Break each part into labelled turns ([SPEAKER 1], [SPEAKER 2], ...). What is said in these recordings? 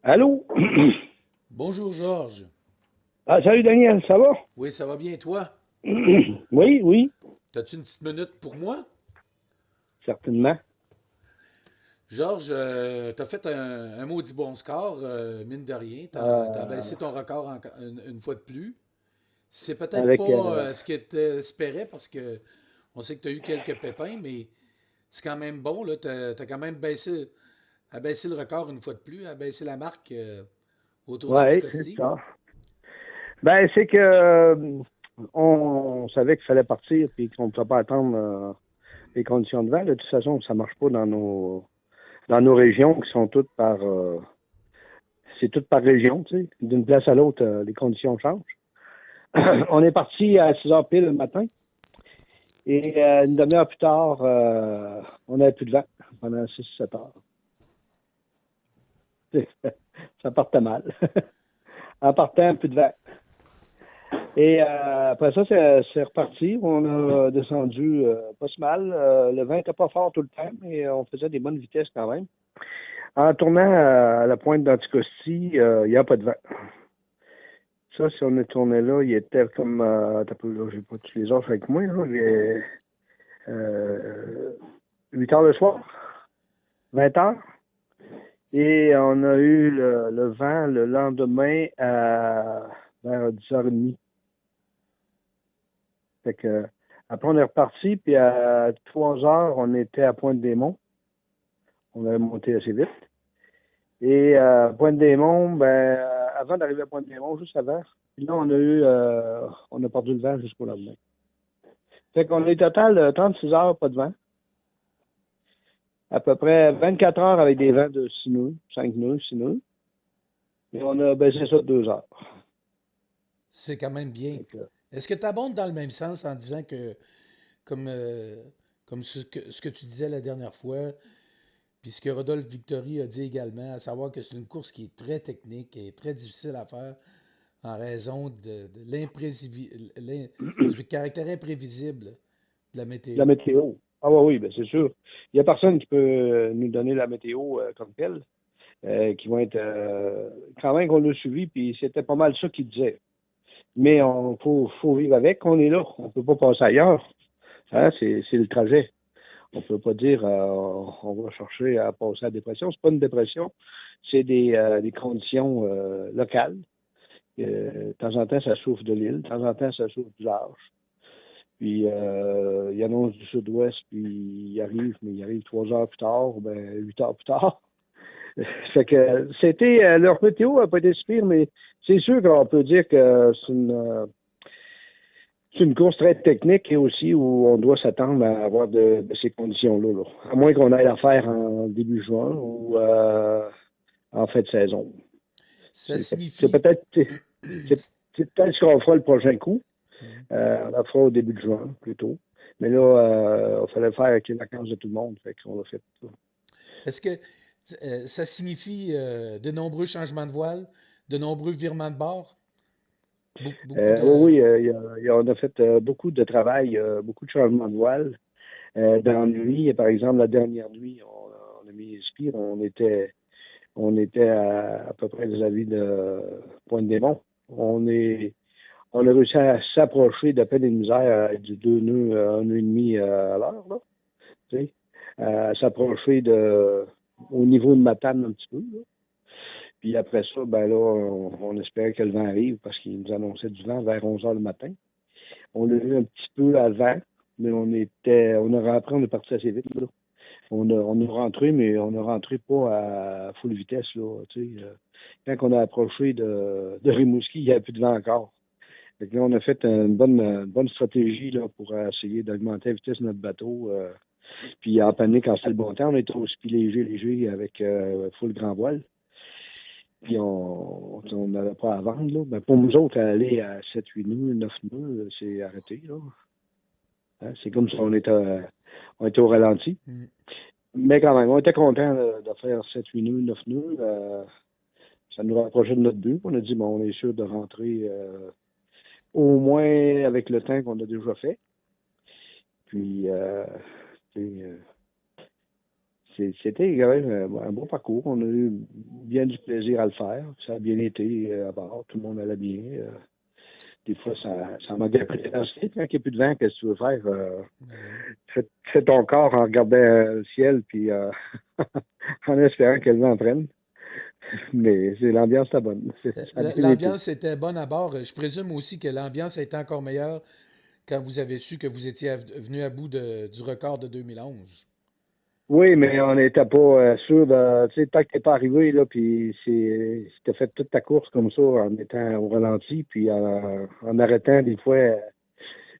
[SPEAKER 1] Allô?
[SPEAKER 2] Bonjour Georges.
[SPEAKER 1] Ah, salut Daniel, ça va?
[SPEAKER 2] Oui, ça va bien toi?
[SPEAKER 1] Oui, oui,
[SPEAKER 2] T'as-tu une petite minute pour moi?
[SPEAKER 1] certainement.
[SPEAKER 2] Georges, t'as fait un maudit bon score, mine de rien. T'as
[SPEAKER 1] Euh,
[SPEAKER 2] baissé ton record une fois de plus. C'est peut-être
[SPEAKER 1] avec
[SPEAKER 2] pas ce que tu espérais parce que on sait que tu as eu quelques pépins, mais c'est quand même bon, là. T'as quand même abaissé le record une fois de plus, abaissé la marque autour
[SPEAKER 1] ouais, c'est
[SPEAKER 2] d'Anticosti.
[SPEAKER 1] ça. Ben, c'est que on savait qu'il fallait partir puis qu'on ne pouvait pas attendre les conditions de vent. De toute façon, ça marche pas dans nos régions qui sont toutes par c'est toutes par région, tu sais. D'une place à l'autre, les conditions changent. On est parti à 6 heures pile le matin et une demi-heure plus tard, on n'avait plus de vent pendant 6 7 heures. Ça partait mal. En partant, plus de vent. Et après ça, c'est reparti. On a descendu pas si mal. Le vent n'était pas fort tout le temps, mais on faisait des bonnes vitesses quand même. En tournant à la pointe d'Anticosti, il n'y a pas de vent. Ça, si on est tourné là, il était comme... t'as peu, là, j'ai pas tous les heures avec moi. Là, il est 8 heures le soir, 20 heures. Et on a eu le vent le lendemain vers 10h30. Fait que, après, on est reparti, puis à 3 heures, on était à Pointe-des-Monts. On avait monté assez vite. Et Pointe-des-Monts, avant d'arriver à Pointe-des-Monts, juste avant, puis là, on a perdu le vent jusqu'au lendemain. Fait qu'on est total 36 heures, pas de vent. À peu près 24 heures avec des vents de 6 nœuds, 5 nœuds, 6 nœuds. Et on a baissé ça de 2 heures.
[SPEAKER 2] C'est quand même bien.
[SPEAKER 1] Fait que,
[SPEAKER 2] Est-ce que tu abondes dans le même sens en disant que, comme, comme ce que tu disais la dernière fois, puis ce que Rodolphe Victory a dit également, à savoir que c'est une course qui est très technique et très difficile à faire en raison du caractère imprévisible de la
[SPEAKER 1] la
[SPEAKER 2] météo.
[SPEAKER 1] météo. Ah oui, oui, ben c'est sûr. Il n'y a personne qui peut nous donner la météo comme telle. Qui vont être quand même qu'on l'a suivi, puis c'était pas mal ça qu'il disait. Mais on faut vivre avec, on est là, on peut pas passer ailleurs. Hein, c'est le trajet. On peut pas dire on va chercher à passer à la dépression. C'est pas une dépression, c'est des conditions locales. De temps en temps, ça souffle de l'île, de temps en temps, ça souffle du large. Puis il annonce du sud-ouest, puis il arrive, mais il arrive 3 heures plus tard, 8 heures plus tard. Fait que c'était leur météo n'a pas été si pire, mais c'est sûr qu'on peut dire que c'est une course très technique et aussi où on doit s'attendre à avoir de ces conditions-là. Là. À moins qu'on aille la faire en début juin ou en fin de saison.
[SPEAKER 2] Ça
[SPEAKER 1] C'est
[SPEAKER 2] signifie,
[SPEAKER 1] peut-être c'est peut-être ce qu'on fera le prochain coup. On la fera au début de juin, plutôt. Mais là, il fallait le faire avec les vacances de tout le monde. Fait qu'on l'a fait.
[SPEAKER 2] est-ce que ça signifie de nombreux changements de voile, de nombreux virements de bord, beaucoup de...
[SPEAKER 1] Oui, oui, on a fait beaucoup de travail, beaucoup de changements de voile. Dans la nuit, par exemple, la dernière nuit, on a mis Spire, on était à peu près vis-à-vis de Pointe-des-Monts. On a réussi à s'approcher de peine et de misère avec du 2 nœuds, 1 nœud et demi à l'heure, là, tu sais, à s'approcher au niveau de Matane un petit peu, là. Puis après ça, ben là, on espérait que le vent arrive parce qu'il nous annonçait du vent vers 11 heures le matin. On l'a vu un petit peu avant, mais après, on est parti assez vite, là. On a rentré, mais on a rentré pas à full vitesse, là, tu sais. Quand on a approché de Rimouski, il n'y avait plus de vent encore. Fait que là, on a fait une bonne stratégie là, pour essayer d'augmenter la vitesse de notre bateau. Puis en panique, quand c'était le bon temps, on était aussi léger, léger avec full grand voile. Puis on n'avait pas à vendre. Là. Ben, pour nous autres, aller à 7 8 nœuds, 9 nœuds, c'est arrêté. Là. Hein, c'est comme si on était au ralenti.
[SPEAKER 2] Hmm.
[SPEAKER 1] Mais quand même, on était contents de faire 7 8 nœuds, 9 nœuds. Ça nous rapprochait de notre but. On a dit, bon, on est sûr de rentrer au moins avec le temps qu'on a déjà fait. Puis, C'était quand même un bon parcours. On a eu bien du plaisir à le faire. Ça a bien été à bord. Tout le monde allait bien. Des fois, ça m'a déprimé. Quand il n'y a plus de vent, qu'est-ce que tu veux faire?
[SPEAKER 2] Ben oui.
[SPEAKER 1] Fais ton corps en regardant le ciel puis en espérant que le vent prenne. Mais l'ambiance était bonne. Ça a bien été.
[SPEAKER 2] L'ambiance était bonne à bord. Je présume aussi que l'ambiance était encore meilleure quand vous avez su que vous étiez venu à bout du record de 2011.
[SPEAKER 1] Oui, mais on n'était pas sûr de. Tu sais, tant que t'es pas arrivé, là, puis t'as fait toute ta course comme ça en étant au ralenti, puis en arrêtant des fois.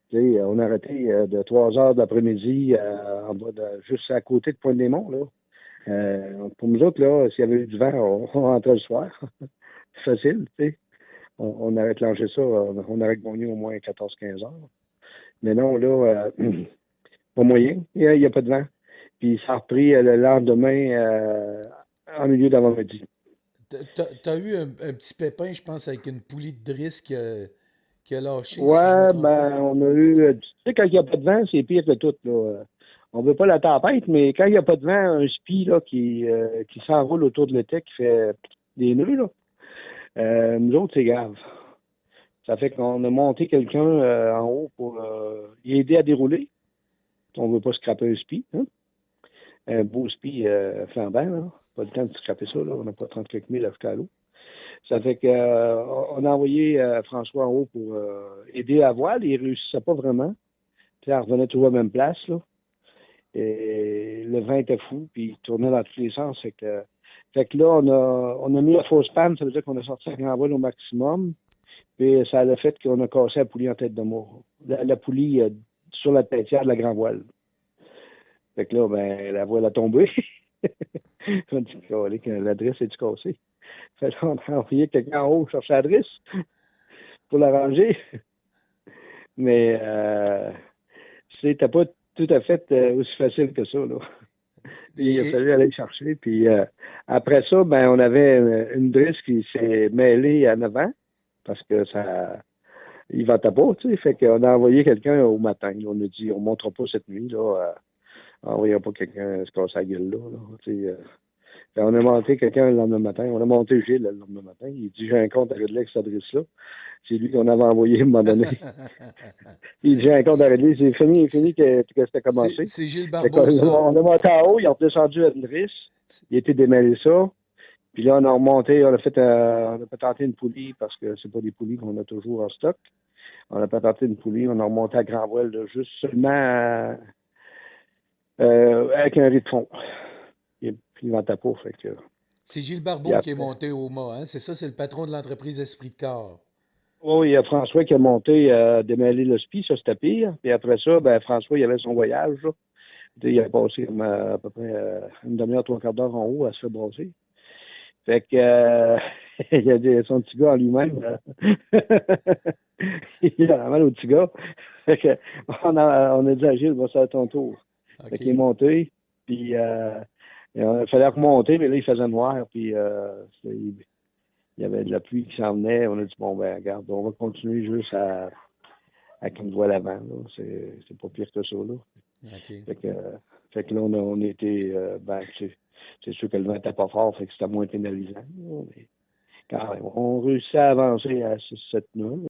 [SPEAKER 1] Tu sais, on a arrêté de 3 heures de l'après-midi en bas juste à côté de Pointe-des-Monts, là. Pour nous autres, là, s'il y avait eu du vent, on rentrait le soir. Facile, tu sais. On aurait clenché ça, on aurait gagné au moins 14 15 heures. Mais non, là, pas moyen. Il n'y a pas de vent. Puis ça a repris le lendemain en milieu d'avant-midi.
[SPEAKER 2] T'as eu un petit pépin, je pense, avec une poulie de drisse qui a lâché, si je me
[SPEAKER 1] Ouais,
[SPEAKER 2] trompe pas.
[SPEAKER 1] ben, on a eu. Tu sais, quand il n'y a pas de vent, c'est pire que tout, là. On veut pas la tempête, mais quand il n'y a pas de vent, un spi là, qui s'enroule autour de l'été, qui fait des nœuds, là, nous autres, c'est grave. Ça fait qu'on a monté quelqu'un en haut pour y aider à dérouler. On veut pas scraper un spi, hein? Un beau spi flambant, là. Pas le temps de scraper ça, là. On n'a pas 30 quelques mille à ajouter à l'eau. Ça fait que on a envoyé François en haut pour aider à voile. Il réussissait pas vraiment. Puis elle revenait toujours à la même place, là. Et le vent était fou, puis il tournait dans tous les sens. Fait que là, on a mis la fausse panne, ça veut dire qu'on a sorti un grand voile au maximum. Puis ça a le fait qu'on a cassé la poulie en tête de mort. La poulie sur la têtière de la grand voile. Fait que là, ben, la voile a tombé. On dit que l'adresse est du cassé. Fait que là, on a envoyé quelqu'un en haut chercher l'adresse pour l'arranger. Mais c'était pas tout à fait aussi facile que ça, là. Il a
[SPEAKER 2] Et,
[SPEAKER 1] fallu aller le chercher. Puis après ça, ben, on avait une drisse qui s'est mêlée en avant parce que ça. Il ventait pas, tu sais. Fait qu'on a envoyé quelqu'un au matin. On a dit, on ne montera pas cette nuit, là. Envoyons pas quelqu'un se casser la gueule là. Tu sais, on a monté quelqu'un le lendemain matin. On a monté Gilles le lendemain matin. Il dit, j'ai un compte à régler avec cette adresse-là. C'est lui qu'on avait envoyé à un moment donné. Il dit, j'ai un compte à régler. C'est fini que c'était commencé.
[SPEAKER 2] c'est Gilles
[SPEAKER 1] Fait
[SPEAKER 2] Barbeau,
[SPEAKER 1] qu'on
[SPEAKER 2] ça.
[SPEAKER 1] on a monté en haut, ils ont descendu à l'adresse. Il a été démêlé ça. Puis là, on a remonté, on a pas tenté une poulie parce que c'est pas des poulies qu'on a toujours en stock. On a pas tenté une poulie, on a remonté à grand voile, là, juste seulement avec un riz de fond. Et puis il ventait pas, fait que.
[SPEAKER 2] C'est Gilles
[SPEAKER 1] Puis
[SPEAKER 2] Barbeau qui est
[SPEAKER 1] après.
[SPEAKER 2] monté au mât, hein? C'est ça, c'est le patron de l'entreprise Esprit de Corps.
[SPEAKER 1] Oh, il y a François qui a monté, démêlé le spi, ça c'était pire. Puis après ça, ben François, il avait son voyage, là. Il a passé comme, à peu près une demi-heure, trois quarts d'heure en haut à se faire brasser. Fait que il a son petit gars en lui-même. Il a mal au petit gars. Fait que on a dit à Gilles, va faire ton tour. Fait qu'il est
[SPEAKER 2] OK.
[SPEAKER 1] monté, puis il fallait remonter, mais là, il faisait noir, puis il y avait de la pluie qui s'en venait. On a dit, bon, ben, regarde, on va continuer juste à une voile avant. C'est pas pire que ça, là.
[SPEAKER 2] OK.
[SPEAKER 1] Fait que là, on a été, ben, c'est sûr que le vent n'était pas fort, fait que c'était moins pénalisant, là, mais quand même, on réussit à avancer à 6-7 nœuds.